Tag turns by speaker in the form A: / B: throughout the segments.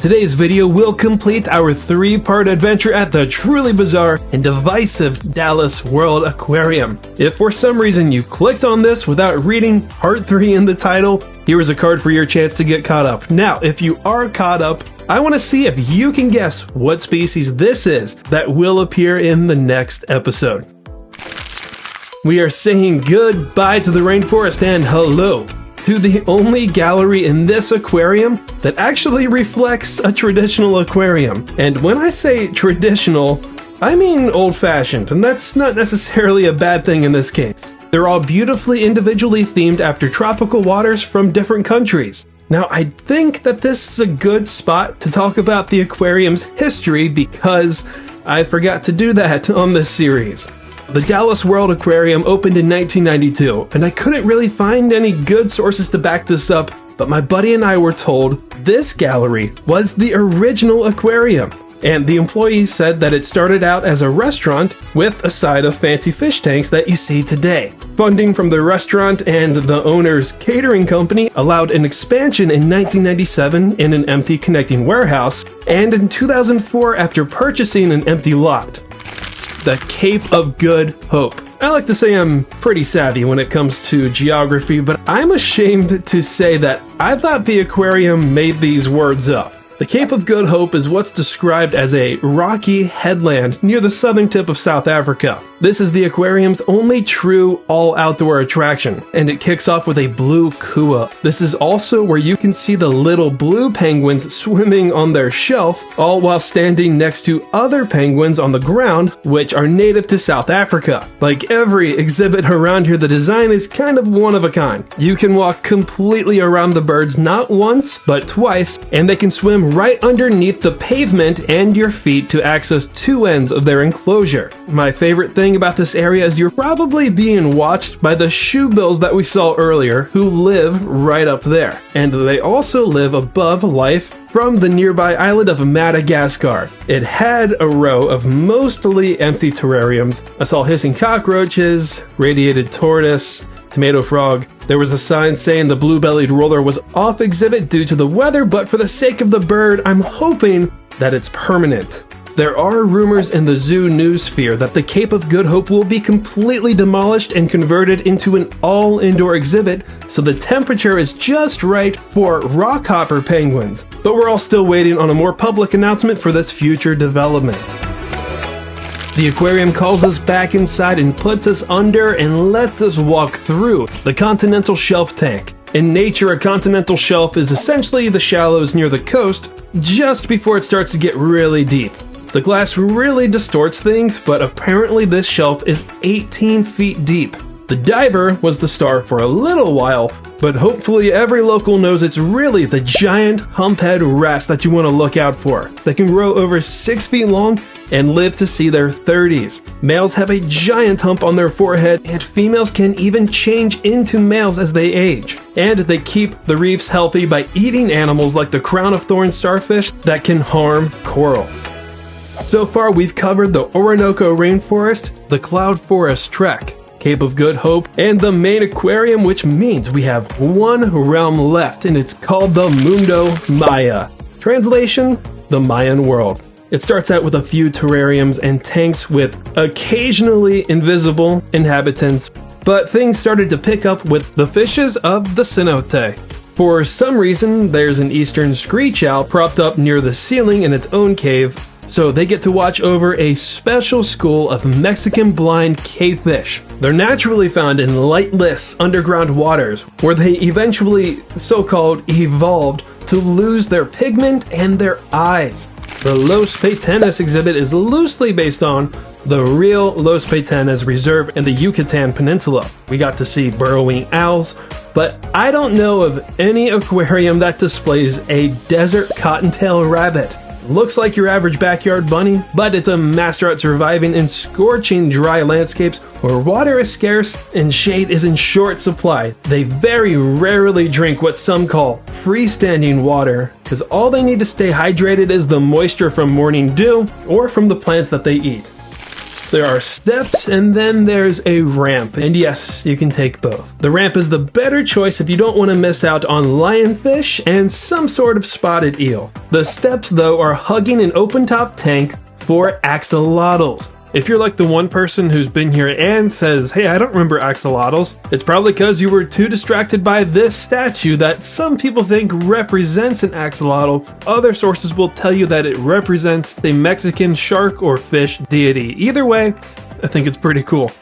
A: Today's video will complete our 3-part adventure at the truly bizarre and divisive Dallas World Aquarium. If for some reason you clicked on this without reading part 3 in the title, here is a card for your chance to get caught up. Now, if you are caught up, I want to see if you can guess what species this is that will appear in the next episode. We are saying goodbye to the rainforest and hello to the only gallery in this aquarium that actually reflects a traditional aquarium. And when I say traditional, I mean old-fashioned, and that's not necessarily a bad thing in this case. They're all beautifully individually themed after tropical waters from different countries. Now, I think that this is a good spot to talk about the aquarium's history because I forgot to do that on this series. The Dallas World Aquarium opened in 1992, and I couldn't really find any good sources to back this up, but my buddy and I were told this gallery was the original aquarium. And the employees said that it started out as a restaurant with a side of fancy fish tanks that you see today. Funding from the restaurant and the owner's catering company allowed an expansion in 1997 in an empty connecting warehouse, and in 2004 after purchasing an empty lot. The Cape of Good Hope. I like to say I'm pretty savvy when it comes to geography, but I'm ashamed to say that I thought the aquarium made these words up. The Cape of Good Hope is what's described as a rocky headland near the southern tip of South Africa. This is the aquarium's only true all-outdoor attraction, and it kicks off with a blue kua. This is also where you can see the little blue penguins swimming on their shelf, all while standing next to other penguins on the ground, which are native to South Africa. Like every exhibit around here, the design is kind of one of a kind. You can walk completely around the birds not once, but twice, and they can swim right underneath the pavement and your feet to access two ends of their enclosure. My favorite thing about this area is you're probably being watched by the shoebills that we saw earlier who live right up there. And they also live above life from the nearby island of Madagascar. It had a row of mostly empty terrariums. I saw hissing cockroaches, radiated tortoise, tomato frog. There was a sign saying the blue-bellied roller was off exhibit due to the weather, but for the sake of the bird, I'm hoping that it's permanent. There are rumors in the zoo newsphere that the Cape of Good Hope will be completely demolished and converted into an all-indoor exhibit, so the temperature is just right for rockhopper penguins. But we're all still waiting on a more public announcement for this future development. The aquarium calls us back inside and puts us under and lets us walk through the continental shelf tank. In nature, a continental shelf is essentially the shallows near the coast, just before it starts to get really deep. The glass really distorts things, but apparently this shelf is 18 feet deep. The diver was the star for a little while, but hopefully every local knows it's really the giant humphead wrasse that you want to look out for. They can grow over 6 feet long and live to see their 30s. Males have a giant hump on their forehead, and females can even change into males as they age. And they keep the reefs healthy by eating animals like the crown-of-thorns starfish that can harm coral. So far, we've covered the Orinoco rainforest, the Cloud Forest Trek, Cape of Good Hope, and the main aquarium, which means we have one realm left, and it's called the Mundo Maya. Translation, the Mayan world. It starts out with a few terrariums and tanks with occasionally invisible inhabitants, but things started to pick up with the fishes of the cenote. For some reason, there's an eastern screech owl propped up near the ceiling in its own cave, so they get to watch over a special school of Mexican blind cavefish. They're naturally found in lightless underground waters, where they eventually so-called evolved to lose their pigment and their eyes. The Los Petenes exhibit is loosely based on the real Los Petenes Reserve in the Yucatan Peninsula. We got to see burrowing owls, but I don't know of any aquarium that displays a desert cottontail rabbit. Looks like your average backyard bunny, but it's a master at surviving in scorching dry landscapes where water is scarce and shade is in short supply. They very rarely drink what some call freestanding water, because all they need to stay hydrated is the moisture from morning dew or from the plants that they eat. There are steps, and then there's a ramp, and yes, you can take both. The ramp is the better choice if you don't want to miss out on lionfish and some sort of spotted eel. The steps, though, are hugging an open-top tank for axolotls. If you're like the one person who's been here and says, hey, I don't remember axolotls, it's probably because you were too distracted by this statue that some people think represents an axolotl. Other sources will tell you that it represents a Mexican shark or fish deity. Either way, I think it's pretty cool.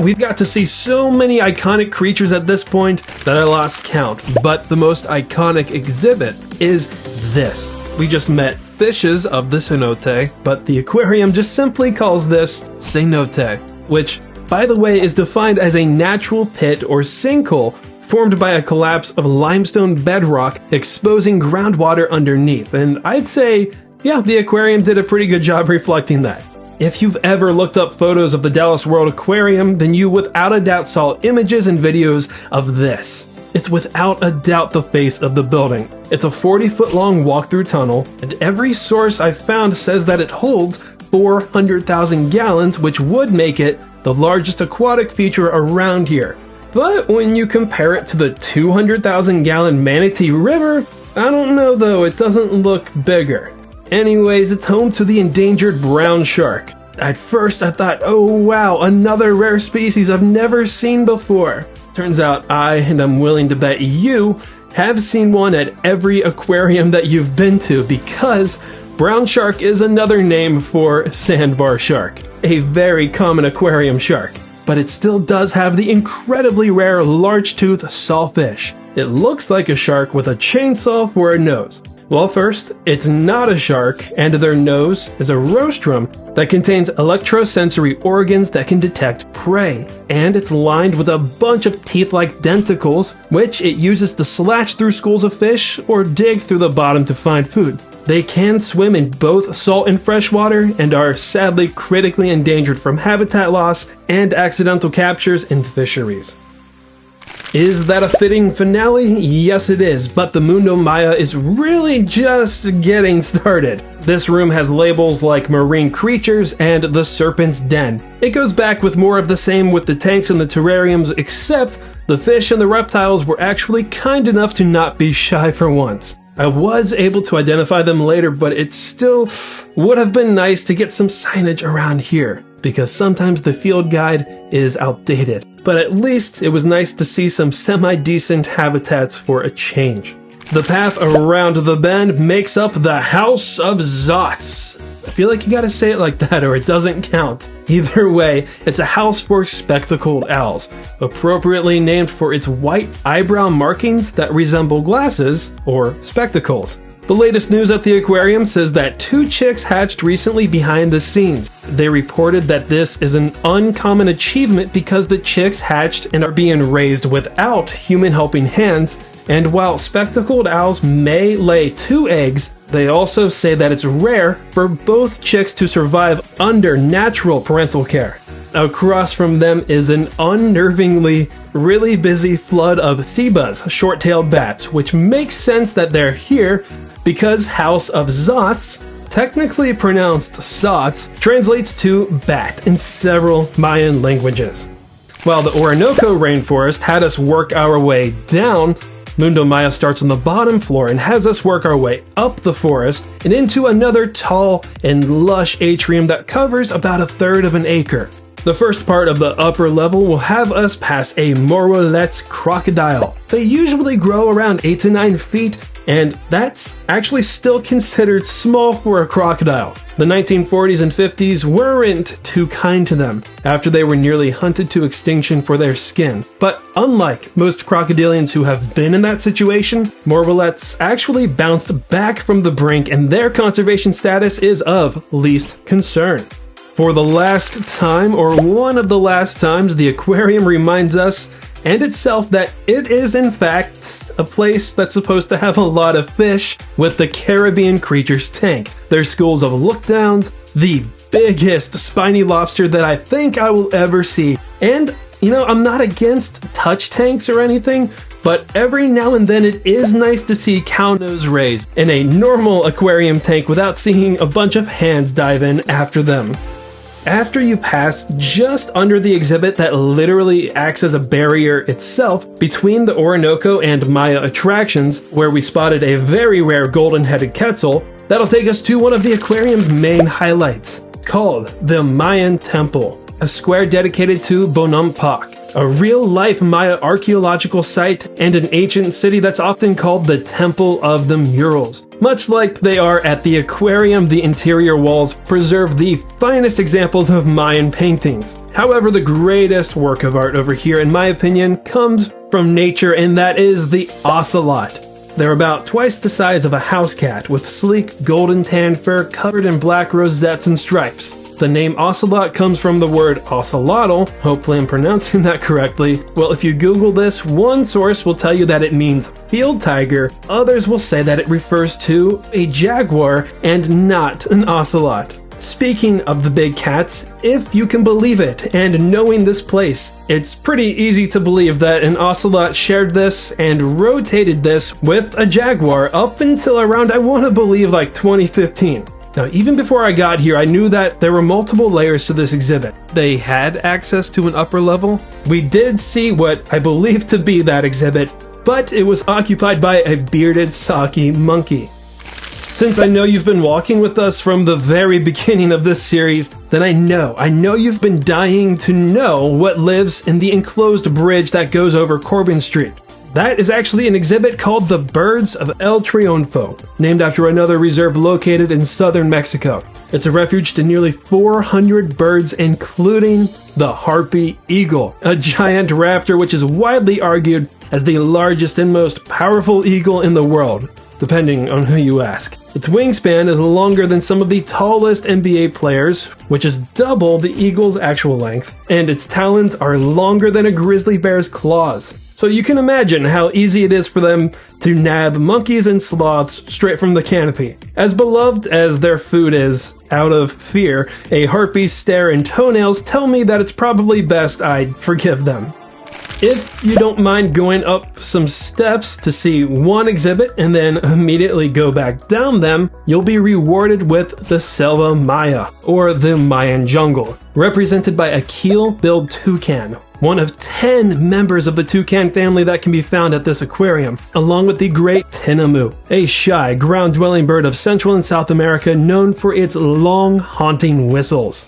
A: We've got to see so many iconic creatures at this point that I lost count, but the most iconic exhibit is this. We just met fishes of the cenote, but the aquarium just simply calls this cenote, which, by the way, is defined as a natural pit or sinkhole formed by a collapse of limestone bedrock exposing groundwater underneath. And I'd say, yeah, the aquarium did a pretty good job reflecting that. If you've ever looked up photos of the Dallas World Aquarium, then you without a doubt saw images and videos of this. It's without a doubt the face of the building. It's a 40-foot long walk-through tunnel, and every source I've found says that it holds 400,000 gallons, which would make it the largest aquatic feature around here. But when you compare it to the 200,000 gallon Manatee River, I don't know though, it doesn't look bigger. Anyways, it's home to the endangered brown shark. At first I thought, oh wow, another rare species I've never seen before. Turns out and I'm willing to bet you, have seen one at every aquarium that you've been to, because brown shark is another name for sandbar shark, a very common aquarium shark. But it still does have the incredibly rare large-tooth sawfish. It looks like a shark with a chainsaw for a nose. Well, first, it's not a shark, and their nose is a rostrum that contains electrosensory organs that can detect prey. And it's lined with a bunch of teeth-like denticles, which it uses to slash through schools of fish or dig through the bottom to find food. They can swim in both salt and fresh water, and are sadly critically endangered from habitat loss and accidental captures in fisheries. Is that a fitting finale? Yes it is, but the Mundo Maya is really just getting started. This room has labels like Marine Creatures and The Serpent's Den. It goes back with more of the same with the tanks and the terrariums, except the fish and the reptiles were actually kind enough to not be shy for once. I was able to identify them later, but it still would have been nice to get some signage around here, because sometimes the field guide is outdated. But at least it was nice to see some semi-decent habitats for a change. The path around the bend makes up the House of Zots. I feel like you gotta say it like that or it doesn't count. Either way, it's a house for spectacled owls, appropriately named for its white eyebrow markings that resemble glasses or spectacles. The latest news at the aquarium says that 2 chicks hatched recently behind the scenes. They reported that this is an uncommon achievement because the chicks hatched and are being raised without human helping hands, and while spectacled owls may lay 2 eggs, they also say that it's rare for both chicks to survive under natural parental care. Across from them is an unnervingly really busy flood of sebas, short-tailed bats, which makes sense that they're here because House of Zots, technically pronounced Sots, translates to bat in several Mayan languages. While the Orinoco rainforest had us work our way down, Mundo Maya starts on the bottom floor and has us work our way up the forest and into another tall and lush atrium that covers about 1/3 of an acre. The first part of the upper level will have us pass a Morolete crocodile. They usually grow around 8 to 9 feet, and that's actually still considered small for a crocodile. The 1940s and 50s weren't too kind to them, after they were nearly hunted to extinction for their skin. But unlike most crocodilians who have been in that situation, Moroletes actually bounced back from the brink, and their conservation status is of least concern. For the last time, or one of the last times, the aquarium reminds us and itself that it is in fact a place that's supposed to have a lot of fish with the Caribbean Creatures tank. There's schools of lookdowns, the biggest spiny lobster that I think I will ever see. And, you know, I'm not against touch tanks or anything, but every now and then it is nice to see cow nose rays in a normal aquarium tank without seeing a bunch of hands dive in after them. After you pass just under the exhibit that literally acts as a barrier itself between the Orinoco and Maya attractions, where we spotted a very rare golden-headed quetzal, that'll take us to one of the aquarium's main highlights, called the Mayan Temple, a square dedicated to Bonampak, a real-life Maya archaeological site and an ancient city that's often called the Temple of the Murals. Much like they are at the aquarium, the interior walls preserve the finest examples of Mayan paintings. However, the greatest work of art over here, in my opinion, comes from nature, and that is the ocelot. They're about twice the size of a house cat, with sleek golden tan fur covered in black rosettes and stripes. The name ocelot comes from the word ocelotl, hopefully I'm pronouncing that correctly. Well, if you Google this, one source will tell you that it means field tiger, others will say that it refers to a jaguar and not an ocelot. Speaking of the big cats, if you can believe it, and knowing this place, it's pretty easy to believe that an ocelot shared this and rotated this with a jaguar up until around, I want to believe, like 2015. Now, even before I got here, I knew that there were multiple layers to this exhibit. They had access to an upper level. We did see what I believe to be that exhibit, but it was occupied by a bearded Saki monkey. Since I know you've been walking with us from the very beginning of this series, then I know you've been dying to know what lives in the enclosed bridge that goes over Corbin Street. That is actually an exhibit called the Birds of El Triunfo, named after another reserve located in southern Mexico. It's a refuge to nearly 400 birds, including the harpy eagle, a giant raptor which is widely argued as the largest and most powerful eagle in the world, depending on who you ask. Its wingspan is longer than some of the tallest NBA players, which is double the eagle's actual length, and its talons are longer than a grizzly bear's claws. So you can imagine how easy it is for them to nab monkeys and sloths straight from the canopy. As beloved as their food is, out of fear, a harpy's stare and toenails tell me that it's probably best I'd forgive them. If you don't mind going up some steps to see one exhibit and then immediately go back down them, you'll be rewarded with the Selva Maya, or the Mayan jungle, represented by a keel-billed toucan, one of 10 members of the toucan family that can be found at this aquarium, along with the great tinamou, a shy, ground-dwelling bird of Central and South America known for its long, haunting whistles.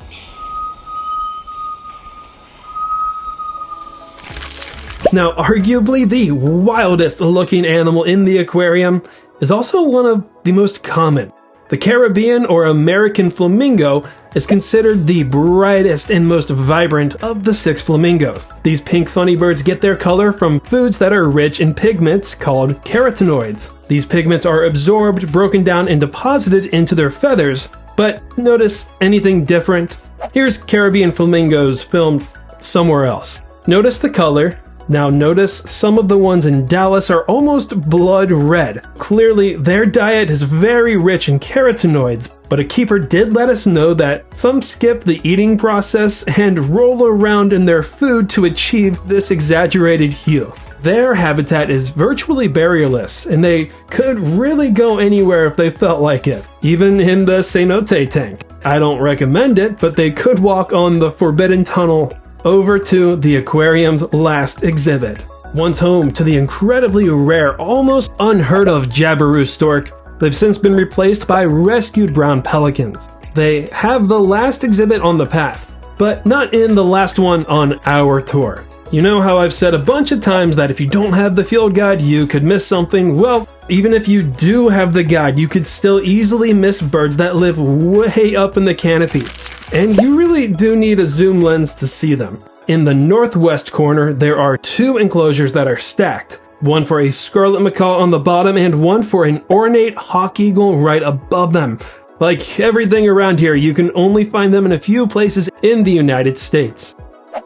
A: Now, arguably the wildest looking animal in the aquarium is also one of the most common. The Caribbean or American flamingo is considered the brightest and most vibrant of the 6 flamingos. These pink funny birds get their color from foods that are rich in pigments called carotenoids. These pigments are absorbed, broken down, and deposited into their feathers. But notice anything different? Here's Caribbean flamingos filmed somewhere else. Notice the color. Now notice some of the ones in Dallas are almost blood red. Clearly, their diet is very rich in carotenoids, but a keeper did let us know that some skip the eating process and roll around in their food to achieve this exaggerated hue. Their habitat is virtually barrierless, and they could really go anywhere if they felt like it, even in the cenote tank. I don't recommend it, but they could walk on the forbidden tunnel over to the aquarium's last exhibit. Once home to the incredibly rare, almost unheard of Jabiru stork, they've since been replaced by rescued brown pelicans. They have the last exhibit on the path, but not in the last one on our tour. You know how I've said a bunch of times that if you don't have the field guide, you could miss something? Well, even if you do have the guide, you could still easily miss birds that live way up in the canopy. And you really do need a zoom lens to see them. In the northwest corner, there are 2 enclosures that are stacked. One for a scarlet macaw on the bottom and one for an ornate hawk eagle right above them. Like everything around here, you can only find them in a few places in the United States.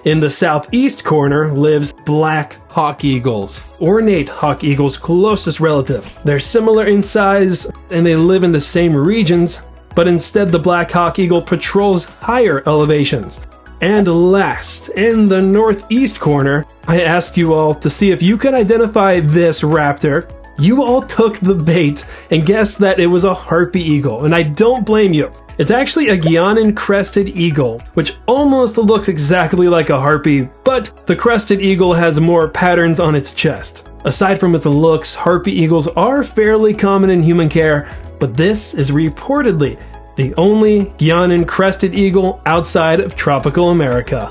A: In the southeast corner lives black hawk eagles, ornate hawk eagles' closest relative. They're similar in size and they live in the same regions, but instead the black hawk eagle patrols higher elevations. And last, in the northeast corner, I asked you all to see if you could identify this raptor. You all took the bait and guessed that it was a harpy eagle, and I don't blame you. It's actually a Guianan crested eagle, which almost looks exactly like a harpy, but the crested eagle has more patterns on its chest. Aside from its looks, harpy eagles are fairly common in human care, but this is reportedly the only Guianan crested eagle outside of tropical America.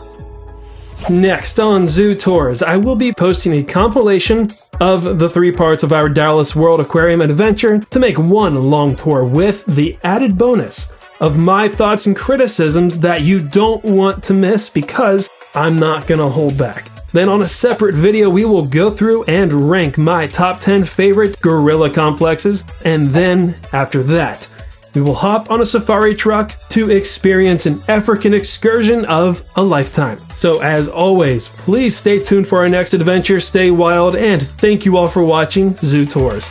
A: Next on Zoo Tours, I will be posting a compilation of the 3 parts of our Dallas World Aquarium adventure to make one long tour with the added bonus of my thoughts and criticisms that you don't want to miss because I'm not gonna hold back. Then on a separate video, we will go through and rank my top 10 favorite gorilla complexes, and then after that, we will hop on a safari truck to experience an African excursion of a lifetime. So as always, please stay tuned for our next adventure, stay wild, and thank you all for watching Zoo Tours.